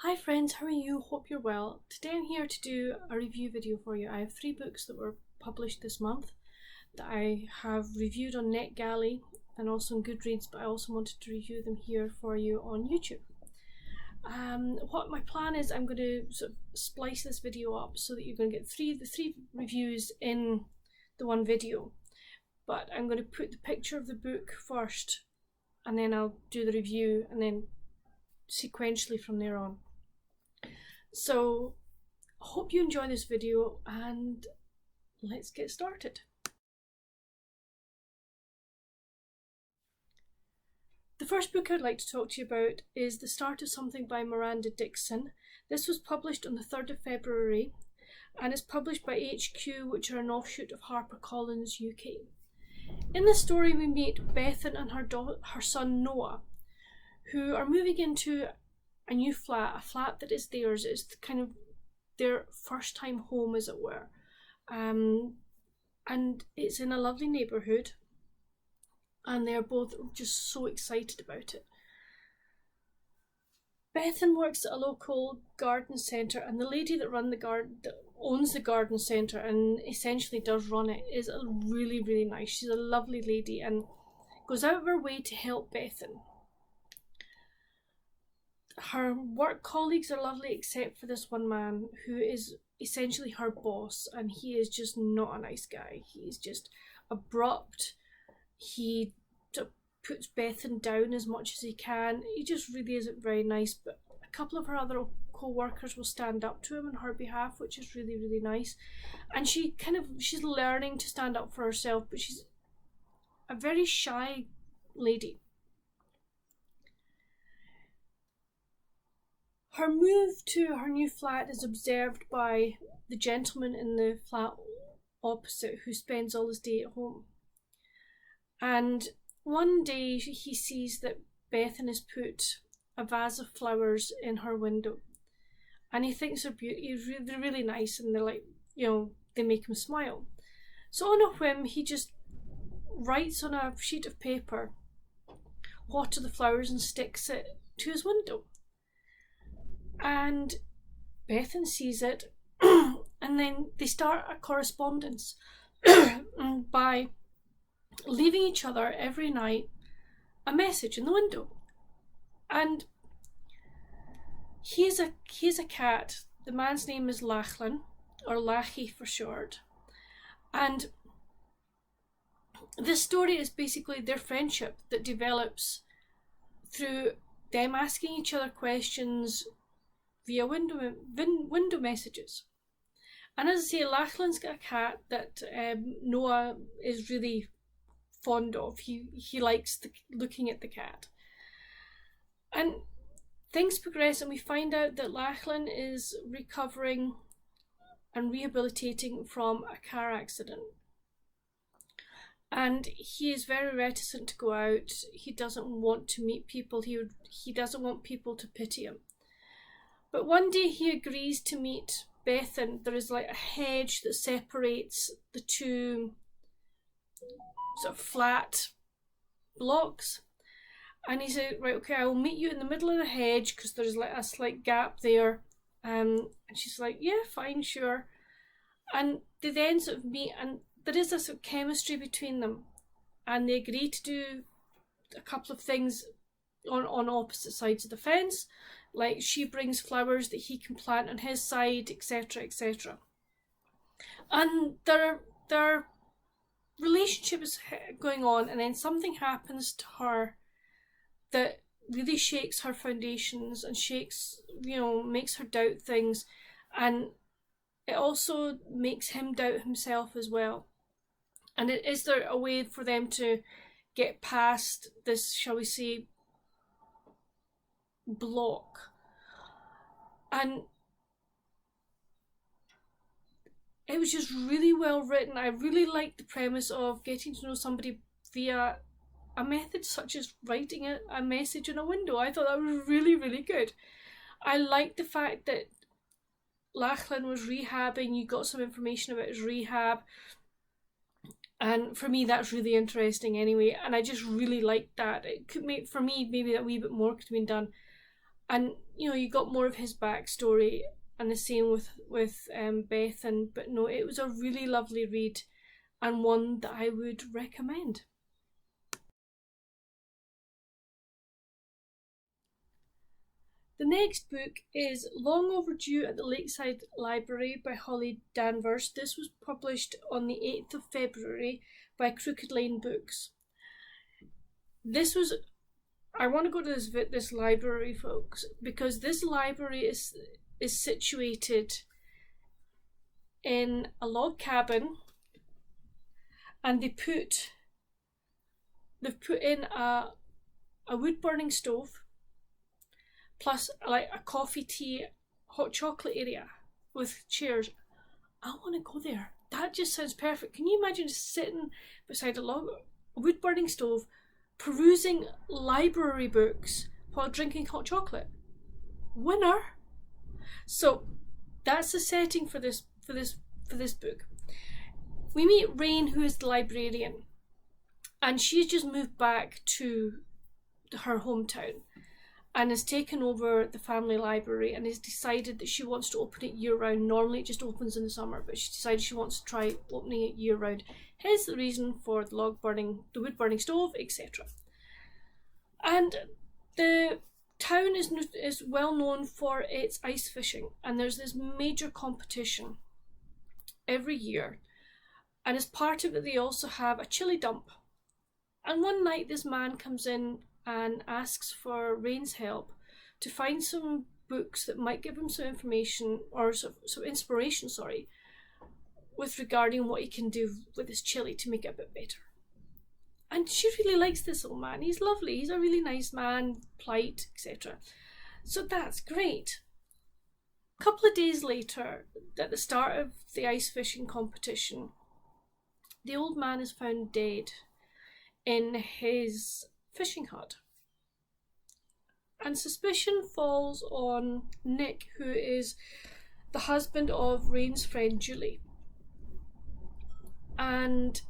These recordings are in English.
Hi friends, how are you? Hope you're well. Today I'm here to do a review video for you. I have 3 books that were published this month that I have reviewed on Netgalley and also on Goodreads, but I also wanted to review them here for you on YouTube. What my plan is, I'm going to sort of splice this video up so that you're going to get the three reviews in the one video. But I'm going to put the picture of the book first and then I'll do the review and then sequentially from there on. So I hope you enjoy this video and let's get started. The first book I'd like to talk to you about is The Start of Something by Miranda Dickson. This was published on the 3rd of February and is published by HQ, which are an offshoot of HarperCollins UK. In this story we meet Bethan and her son Noah, who are moving into a new flat, a flat that is theirs. It's kind of their first time home, as it were. And it's in a lovely neighbourhood and they're both just so excited about it. Bethan works at a local garden centre, and the lady that owns the garden centre and essentially does run it is really nice. She's a lovely lady and goes out of her way to help Bethan. Her work colleagues are lovely except for this one man who is essentially her boss, and he is just not a nice guy. He's just abrupt. He puts Bethan down as much as he can. He just really isn't very nice, but a couple of her other co-workers will stand up to him on her behalf, which is really nice. And she's learning to stand up for herself, but she's a very shy lady. Her move to her new flat is observed by the gentleman in the flat opposite, who spends all his day at home. And one day he sees that Bethan has put a vase of flowers in her window, and he thinks they're beautiful. They're really nice, and they're like, they make him smile. So on a whim, he just writes on a sheet of paper what are the flowers and sticks it to his window. And Bethan sees it and then they start a correspondence by leaving each other every night a message in the window. And he has a cat. The man's name is Lachlan, or Lachie for short. And this story is basically their friendship that develops through them asking each other questions via window messages. And as I say, Lachlan's got a cat that Noah is really fond of. He likes looking at the cat. And things progress, and we find out that Lachlan is recovering and rehabilitating from a car accident. And he is very reticent to go out. He doesn't want to meet people. He doesn't want people to pity him. But one day he agrees to meet Bethan. There is like a hedge that separates the two sort of flat blocks. And he said, right, okay, I will meet you in the middle of the hedge because there's like a slight gap there. And she's like, yeah, fine, sure. And they then sort of meet, and there is a sort of chemistry between them. And they agree to do a couple of things on opposite sides of the fence. Like she brings flowers that he can plant on his side, etc, etc. And their relationship is going on, and then something happens to her that really shakes her foundations and makes her doubt things, and it also makes him doubt himself as well. And is there a way for them to get past this, shall we say, block? And it was just really well written. I really liked the premise of getting to know somebody via a method such as writing a message in a window. I thought that was really good. I liked the fact that Lachlan was rehabbing. You got some information about his rehab, and for me that's really interesting anyway, and I just really liked that. It could make, for me, maybe a wee bit more could have been done. And you got more of his backstory, and the same with Beth. But no, it was a really lovely read, and one that I would recommend. The next book is Long Overdue at the Lakeside Library by Holly Danvers. This was published on the 8th of February by Crooked Lane Books. I want to go to this library, folks, because this library is situated in a log cabin, and they've put in a wood burning stove, plus like a coffee, tea, hot chocolate area with chairs. I want to go there. That just sounds perfect. Can you imagine just sitting beside a wood burning stove, perusing library books while drinking hot chocolate? Winner. So that's the setting for this book. We meet Rain, who is the librarian, and she's just moved back to her hometown and has taken over the family library, and has decided that she wants to open it year round. Normally it just opens in the summer, but she decided she wants to try opening it year round. Hence the reason for the wood burning stove, etc. And the town is well known for its ice fishing, and there's this major competition every year. And as part of it, they also have a chili dump. And one night this man comes in and asks for Rain's help to find some books that might give him some information, or some inspiration, with regarding what he can do with his chili to make it a bit better. And she really likes this old man. He's lovely. He's a really nice man, polite, etc. So that's great. A couple of days later, at the start of the ice fishing competition, the old man is found dead in his fishing hut. And suspicion falls on Nick, who is the husband of Rain's friend Julie. And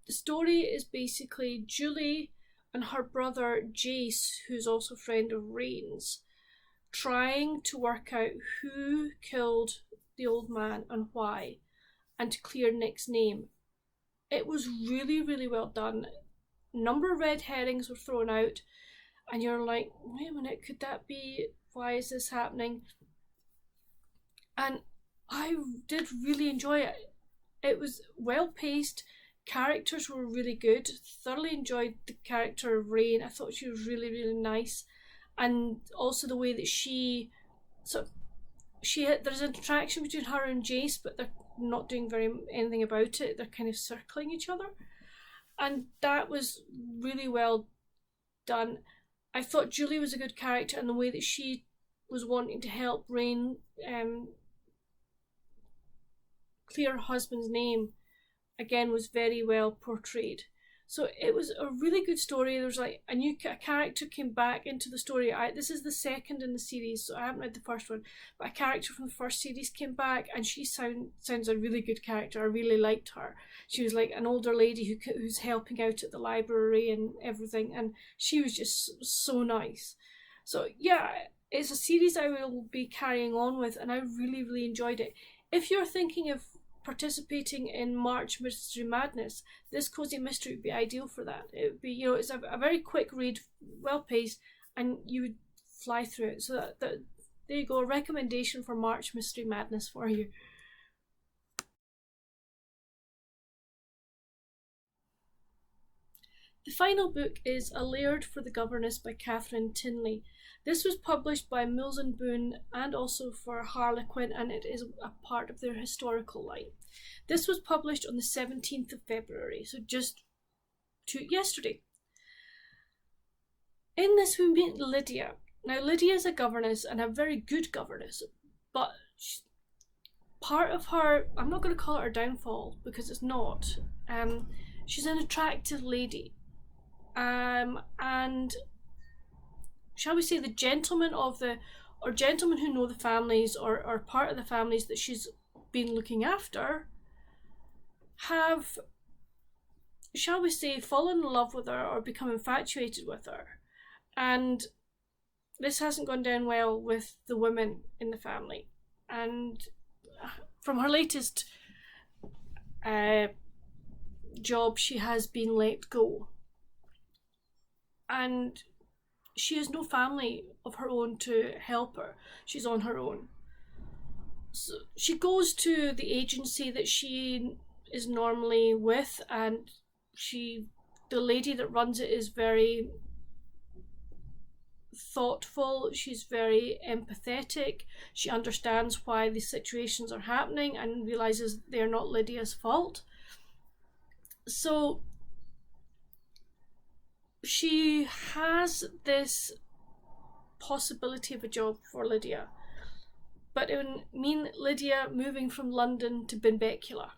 the story is basically Julie and her brother Jace, who's also a friend of Rain's, trying to work out who killed the old man and why, and to clear Nick's name. It was really, really well done. A number of red herrings were thrown out, and you're like, wait a minute, could that be? Why is this happening? And I did really enjoy it. It was well paced. Characters were really good. Thoroughly enjoyed the character of Rain. I thought she was really, really nice, and also the way that there's an interaction between her and Jace, but they're not doing anything about it. They're kind of circling each other, and that was really well done. I thought Julie was a good character, and the way that she was wanting to help Rain clear her husband's name again was very well portrayed. So it was a really good story. There was like a character came back into the story. This is the second in the series, so I haven't read the first one, but a character from the first series came back, and she sounds a really good character. I really liked her. She was like an older lady who's helping out at the library and everything, and she was just so nice. So yeah, it's a series I will be carrying on with, and I really, really enjoyed it. If you're thinking of participating in March Mystery Madness, this cozy mystery would be ideal for that. It would be, it's a very quick read, well paced, and you would fly through it. So that there you go, a recommendation for March Mystery Madness for you. The final book is A Laird for the Governess by Catherine Tinley. This was published by Mills and Boon and also for Harlequin, and it is a part of their historical line. This was published on the 17th of February, so just yesterday. In this we meet Lydia. Now Lydia is a governess, and a very good governess, but part of her, I'm not going to call it her downfall because it's not, she's an attractive lady. And shall we say the gentlemen who know the families or part of the families that she's been looking after have shall we say, fall in love with her or become infatuated with her. And this hasn't gone down well with the women in the family. And from her latest job, she has been let go. And she has no family of her own to help her. She's on her own. So she goes to the agency that she is normally with, and the lady that runs it is very thoughtful. She's very empathetic. She understands why these situations are happening and realizes they're not Lydia's fault. So she has this possibility of a job for Lydia, but it would mean Lydia moving from London to Benbecula.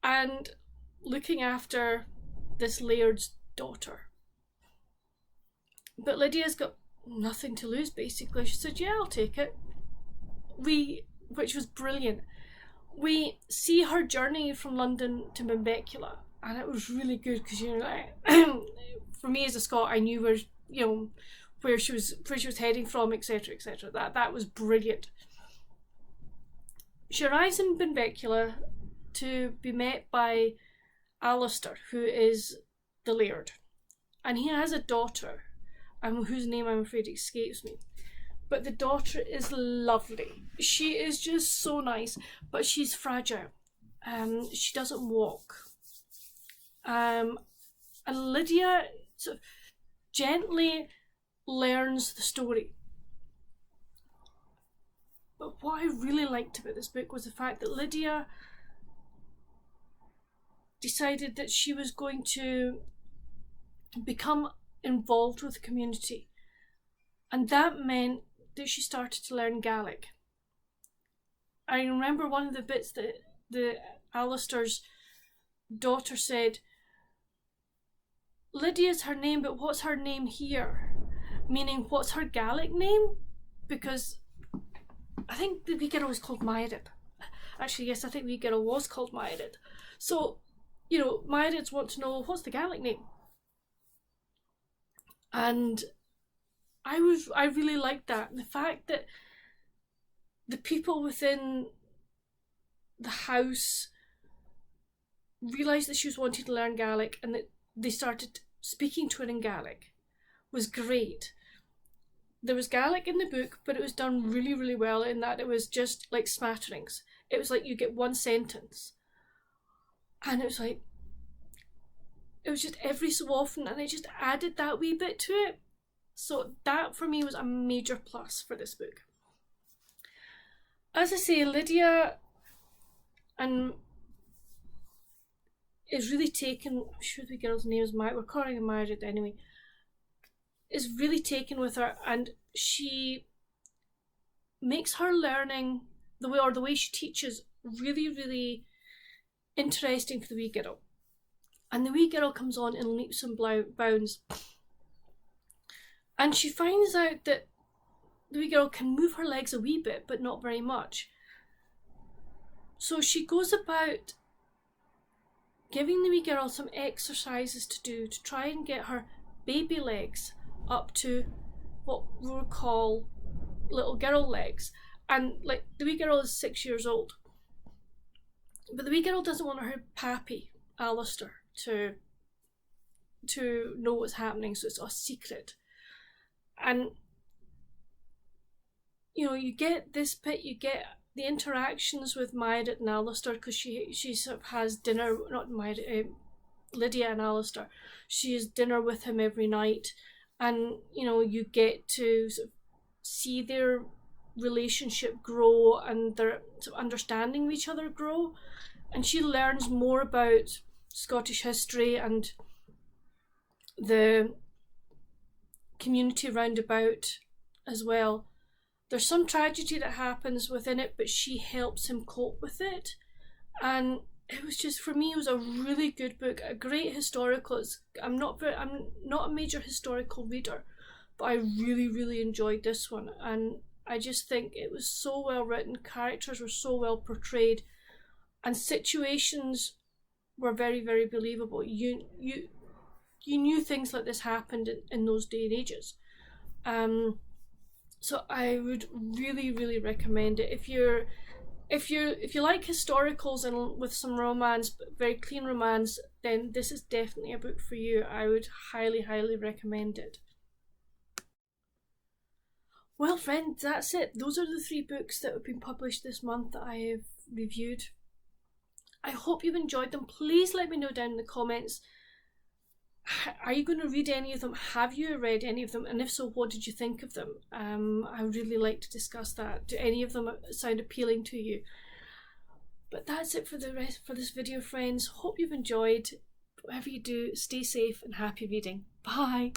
And looking after this Laird's daughter. But Lydia's got nothing to lose, basically. She said, yeah, I'll take it. Which was brilliant. We see her journey from London to Benbecula, and it was really good because, you know, like, for me as a Scot, I knew where she was heading from, etc., etc. That was brilliant. She arrives in Benbecula to be met by Alistair, who is the Laird, and he has a daughter, whose name I'm afraid escapes me. But the daughter is lovely. She is just so nice, but she's fragile. She doesn't walk. And Lydia sort of gently learns the story. But what I really liked about this book was the fact that Lydia decided that she was going to become involved with the community. And that meant that she started to learn Gaelic. I remember one of the bits that Alistair's daughter said, Lydia's her name, but what's her name here? Meaning, what's her Gaelic name? Because I think the wee girl was called Miranda. Actually, yes, I think the wee girl was called Miranda. So, you know, Mirans want to know, what's the Gaelic name? And I really liked that. And the fact that the people within the house realised that she was wanting to learn Gaelic and that they started speaking to her in Gaelic was great. There was Gaelic in the book, but it was done really, really well in that it was just like smatterings. It was like you get one sentence. And it was like, it was just every so often, and it just added that wee bit to it. So that for me was a major plus for this book. As I say, Lydia is really taken, I'm sure the girl's name is we're calling her Margaret anyway, is really taken with her, and she makes her learning the way she teaches really, really interesting for the wee girl. And the wee girl comes on in leaps and bounds. And she finds out that the wee girl can move her legs a wee bit, but not very much. So she goes about giving the wee girl some exercises to do to try and get her baby legs up to what we would call little girl legs. And like the wee girl is 6 years old. But the wee girl doesn't want her pappy, Alistair, to know what's happening, so it's a secret. And you know, you get this bit, you get the interactions with Miranda and Alistair, because she sort of has dinner, not Miranda, Lydia and Alistair, she has dinner with him every night, and you know, you get to sort of see their relationship grow and their sort of understanding of each other grow, and she learns more about Scottish history and the community roundabout as well. There's some tragedy that happens within it, but she helps him cope with it. And it was just, for me, it was a really good book, a great historical. I'm not a major historical reader, but I really, really enjoyed this one. And I just think it was so well written, characters were so well portrayed, and situations were very, very believable. You knew things like this happened in those day and ages. So I would really, really recommend it. If you like historicals and with some romance, but very clean romance, then this is definitely a book for you. I would highly, highly recommend it. Well, friends, that's it. Those are the 3 books that have been published this month that I have reviewed. I hope you've enjoyed them. Please let me know down in the comments. Are you going to read any of them? Have you read any of them? And if so, what did you think of them? I would really like to discuss that. Do any of them sound appealing to you? But that's it for this video, friends. Hope you've enjoyed. Whatever you do, stay safe and happy reading. Bye.